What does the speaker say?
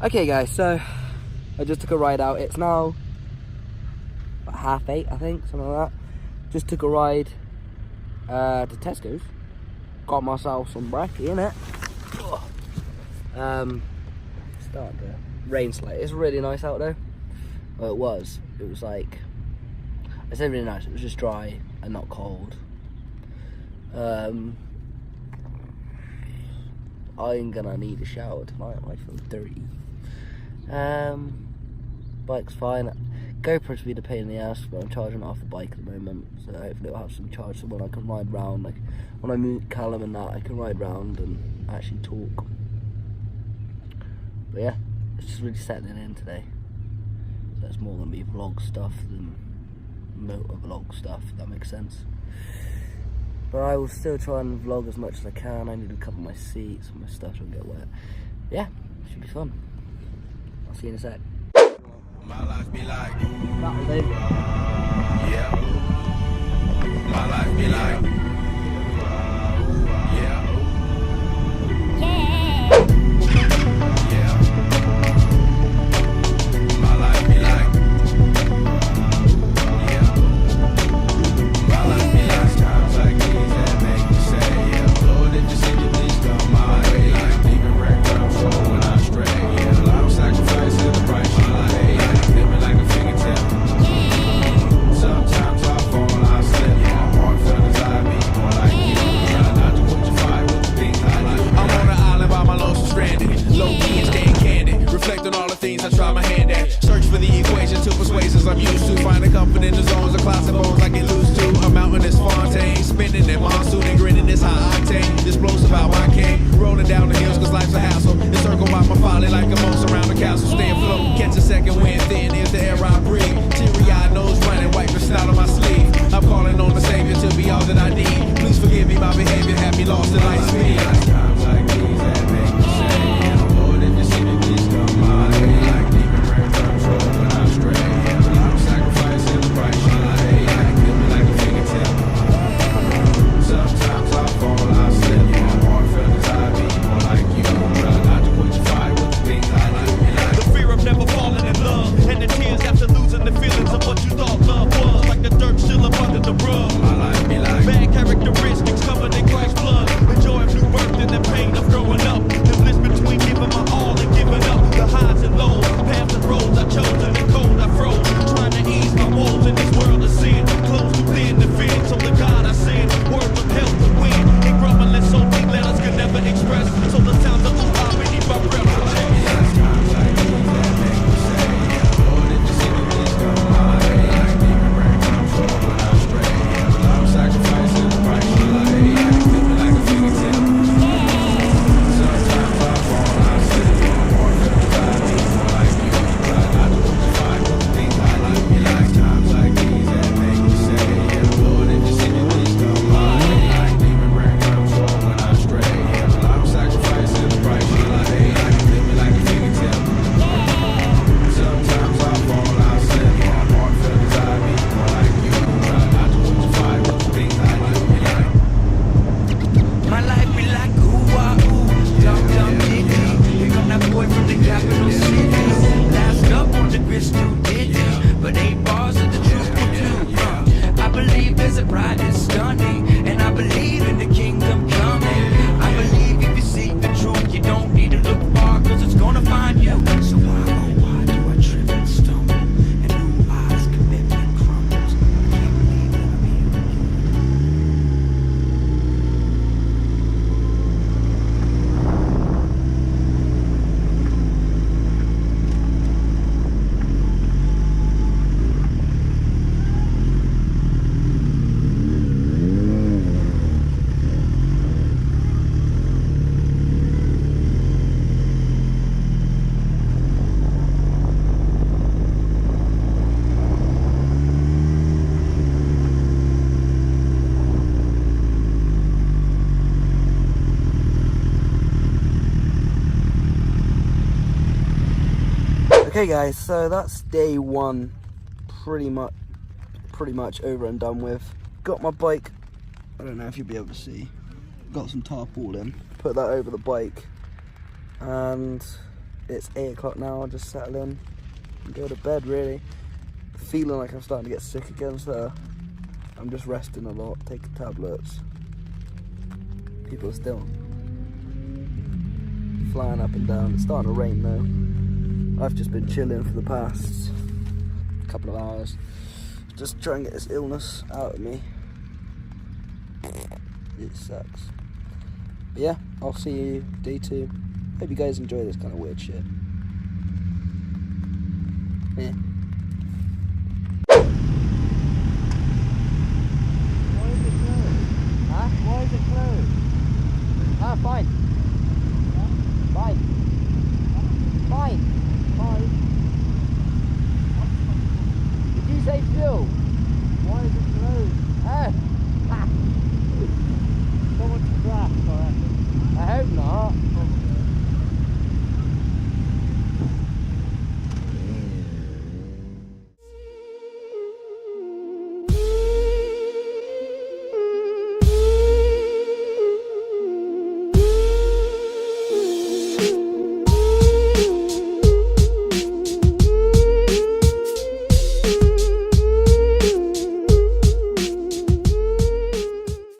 Okay guys, so I just took a ride out. It's now about 8:30, I think, something like that. Just took a ride to Tesco's. Got myself some brekkie in it. Starting to rain slightly. It's really nice out though. Well, it was like, it's really nice. It was just dry and not cold. I'm gonna need a shower tonight. I feel dirty. Bike's fine. GoPro's been a pain in the ass, but I'm charging it off the bike at the moment, so hopefully it'll have some charge so when I can ride round, like when I meet Callum and that, I can ride round and actually talk. But yeah, it's just really settling in today. So it's more gonna be vlog stuff than motor vlog stuff, if that makes sense. But I will still try and vlog as much as I can. I need to cover my seats and my stuff will get wet. Yeah, should be fun. I'll see you in a sec. My life be like, That was it. yeah. My life be like, yeah. Yeah. My life be like, yeah. My life be like times like these that make me say, yeah. Lord, if you see me, please come my way. Like leaving wreck control when I stray. Yeah, a lot of sacrifice in the price you pay. Living like a fingertip. Sometimes I fall, I slip. My heart felt as I be more like you. Try not to put your fire with the things I like. I'm on an island by my lonesome stranded. Low key and staying candid. Reflect on all the things I try my hand at. Search for the equation to persuasions I'm used to. Finding comfort in the zones of clouds and bones I get loose to. A mountain is Fontaine. Spinning in monsoon and grinning this high octane. Explosive how I came. Rolling down the hills cause life's a hassle. Encircled by my folly like a moat around the castle. Stay afloat. Catch a second wind. Thin is the air I breathe. Teary-eyed nose running. Wipe the snot on my sleeve. I'm calling on the Savior to be all that I need. Please forgive me my behavior. Have me lost in light speed. Times like these that make me say, yeah, Lord, if you see me, please come my way. Like leaving wreck control when I stray. Yeah, a lot of sacrifice in the price you pay. Like living like a fingertip. Sometimes I fall, I slip. My heart felt as I be more like you. Try not to put your fire with the things I like. The fear of never falling in love, and the tears after losing the feelings of what you thought love was. Like the dirt still up under the rug. My life be like, Bad characteristics covered in Christ's blood. The joy of new birth and the pain of growing up. The bliss between giving my all and giving up. The highs and lows, paths and roads I chose, and the cold I froze. Trying to ease my woes in this world of sin. Close to thin the fin, so the God I send. Words of health to win. And grumbling so deep letters could never express. So the sounds of the I beneath my breath protect. times like these that make me say, yeah, Lord, if you see me, please come my way. Like leaving wreck control when I stray. Yeah, a lot of sacrifice in the price you pay. Like living like a fingertip. Sometimes I fall, I slip. My heart felt as I be more like you. Try not to put your fire with the things I like. Me like times like these that make me say, yeah, Lord, if you see me, please come my way. Like leaving wreck control when I stray. Yeah, a lot of sacrifice in the price you pay. Like living like a fingertip. Sometimes I fall, I slip. My heart felt as I be more like you. Try not to put your fire with the things I like. Me like My life be like ooh ah ooh, dum dum diddy. Here come that boy from the capital city. Last up on the crystal digits, but 8 bars of the truth will do. I believe there's a bride that's stunning, and I believe in the kingdom coming. I believe if you seek the truth, you don't need to look far, cause it's gonna find you. So why, oh why do I trip and stumble? And new eyes commitment crumbles. I can't believe that I'm here with you. Okay guys, so that's day one pretty much over and done with. Got my bike, I don't know if you'll be able to see, got some tarpaulin, put that over the bike, and It's 8 o'clock now. I'll just settle in and go to bed, really. Feeling like I'm starting to get sick again, so I'm just resting a lot, taking tablets. People are still flying up and down. It's starting to rain though. I've just been chilling for the past couple of hours, just trying to get this illness out of me. It sucks. But yeah, I'll see you day 2. Hope you guys enjoy this kind of weird shit. Yeah. Why is it closed? Huh? Why is it closed? Ah, fine. Fine.